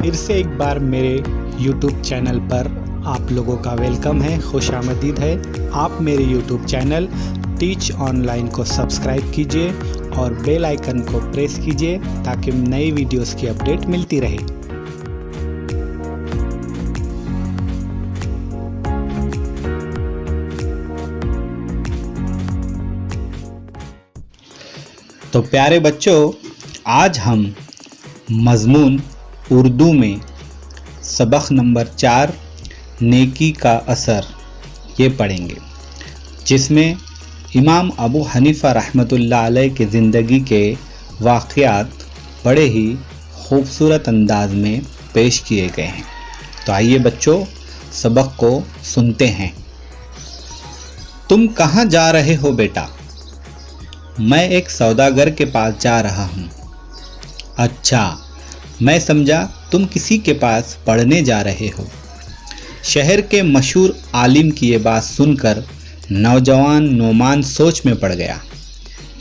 फिर से एक बार मेरे YouTube चैनल पर आप लोगों का वेलकम है, खुश आमदीद है। आप मेरे YouTube चैनल टीच ऑनलाइन को सब्सक्राइब कीजिए और बेल आइकन को प्रेस कीजिए ताकि नई वीडियोस की अपडेट मिलती रहे। तो प्यारे बच्चों, आज हम मज़मून उर्दू में सबक नंबर 4 नेकी का असर ये पढ़ेंगे, जिसमें इमाम अबू हनीफ़ा रहमतुल्लाह अलैह के ज़िंदगी के वाक़यात बड़े ही खूबसूरत अंदाज में पेश किए गए हैं। तो आइए बच्चों, सबक को सुनते हैं। तुम कहाँ जा रहे हो बेटा? मैं एक सौदागर के पास जा रहा हूँ। अच्छा, मैं समझा तुम किसी के पास पढ़ने जा रहे हो। शहर के मशहूर आलिम की ये बात सुनकर नौजवान नोमान सोच में पड़ गया।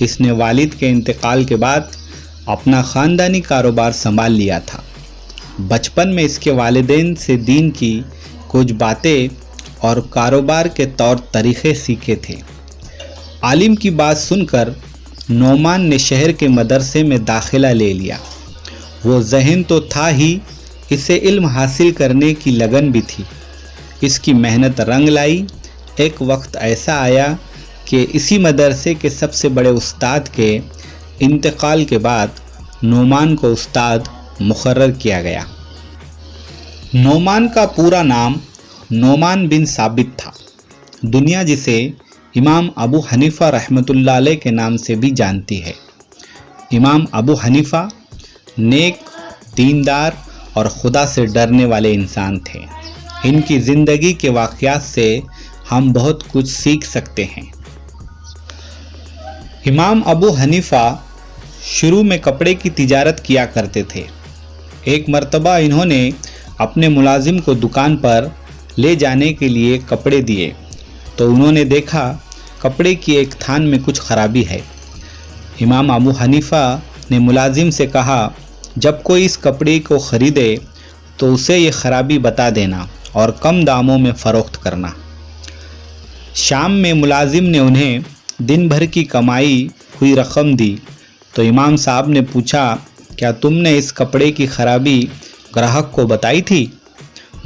इसने वालिद के इंतकाल के बाद अपना ख़ानदानी कारोबार संभाल लिया था। बचपन में इसके वालिदैन से दीन की कुछ बातें और कारोबार के तौर तरीक़े सीखे थे। आलिम की बात सुनकर नोमान ने शहर के मदरसे में दाखिला ले लिया। वो ज़हन तो था ही, इसे इल्म हासिल करने की लगन भी थी। इसकी मेहनत रंग लाई। एक वक्त ऐसा आया कि इसी मदरसे के सबसे बड़े उस्ताद के इंतकाल के बाद नोमान को उस्ताद मुकर्रर किया गया। नोमान का पूरा नाम नोमान बिन साबित था। दुनिया जिसे इमाम अबू हनीफ़ा रहमतुल्लाह अलैह के नाम से भी जानती है। इमाम अबू हनीफ़ा नेक, दीनदार और खुदा से डरने वाले इंसान थे। इनकी ज़िंदगी के वाक़यात से हम बहुत कुछ सीख सकते हैं। इमाम अबू हनीफ़ा शुरू में कपड़े की तिजारत किया करते थे। एक मर्तबा इन्होंने अपने मुलाजिम को दुकान पर ले जाने के लिए कपड़े दिए तो उन्होंने देखा कपड़े की एक थान में कुछ खराबी है। इमाम अबू हनीफ़ा ने मुलाजिम से कहा, जब कोई इस कपड़े को ख़रीदे तो उसे ये ख़राबी बता देना और कम दामों में फ़रोख्त करना। शाम में मुलाजिम ने उन्हें दिन भर की कमाई हुई रकम दी तो इमाम साहब ने पूछा, क्या तुमने इस कपड़े की ख़राबी ग्राहक को बताई थी?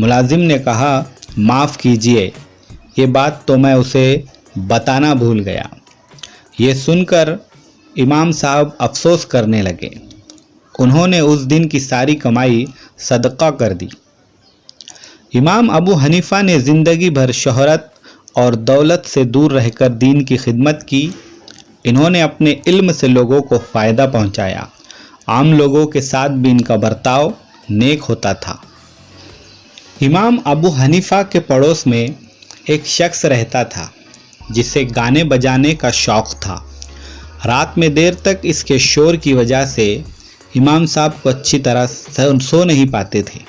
मुलाजिम ने कहा, माफ़ कीजिए, ये बात तो मैं उसे बताना भूल गया। ये सुनकर इमाम साहब अफसोस करने लगे। उन्होंने उस दिन की सारी कमाई सदका कर दी। इमाम अबू हनीफ़ा ने ज़िंदगी भर शोहरत और दौलत से दूर रहकर दीन की खिदमत की। इन्होंने अपने इल्म से लोगों को फ़ायदा पहुंचाया। आम लोगों के साथ भी इनका बर्ताव नेक होता था। इमाम अबू हनीफ़ा के पड़ोस में एक शख्स रहता था जिसे गाने बजाने का शौक़ था। रात में देर तक इसके शोर की वजह से इमाम साहब को अच्छी तरह सो नहीं पाते थे।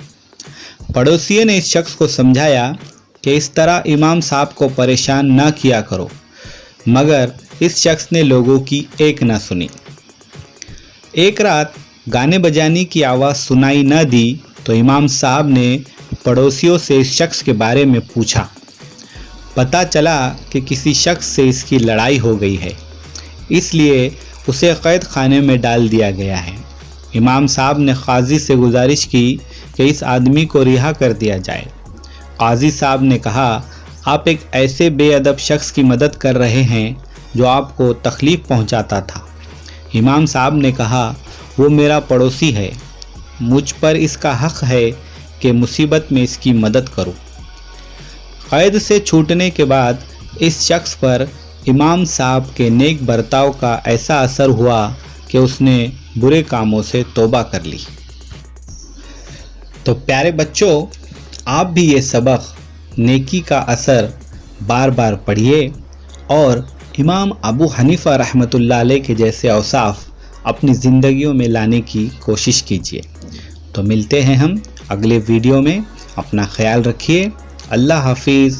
पड़ोसियों ने इस शख्स को समझाया कि इस तरह इमाम साहब को परेशान न किया करो, मगर इस शख्स ने लोगों की एक न सुनी। एक रात गाने बजाने की आवाज़ सुनाई न दी तो इमाम साहब ने पड़ोसियों से इस शख्स के बारे में पूछा। पता चला कि किसी शख्स से इसकी लड़ाई हो गई है, इसलिए उसे कैद खाने में डाल दिया गया है। इमाम साहब ने काजी से गुजारिश की कि इस आदमी को रिहा कर दिया जाए। काजी साहब ने कहा, आप एक ऐसे बेअदब शख्स की मदद कर रहे हैं जो आपको तकलीफ़ पहुंचाता था। इमाम साहब ने कहा, वो मेरा पड़ोसी है, मुझ पर इसका हक़ है कि मुसीबत में इसकी मदद करूं। कैद से छूटने के बाद इस शख्स पर इमाम साहब के नेक बर्ताव का ऐसा असर हुआ कि उसने बुरे कामों से तौबा कर ली। तो प्यारे बच्चों, आप भी ये सबक नेकी का असर बार बार पढ़िए और इमाम अबू हनीफ़ा रहमतुल्लाह अलैह के जैसे औसाफ अपनी ज़िंदगियों में लाने की कोशिश कीजिए। तो मिलते हैं हम अगले वीडियो में। अपना ख्याल रखिए। अल्लाह हाफिज़।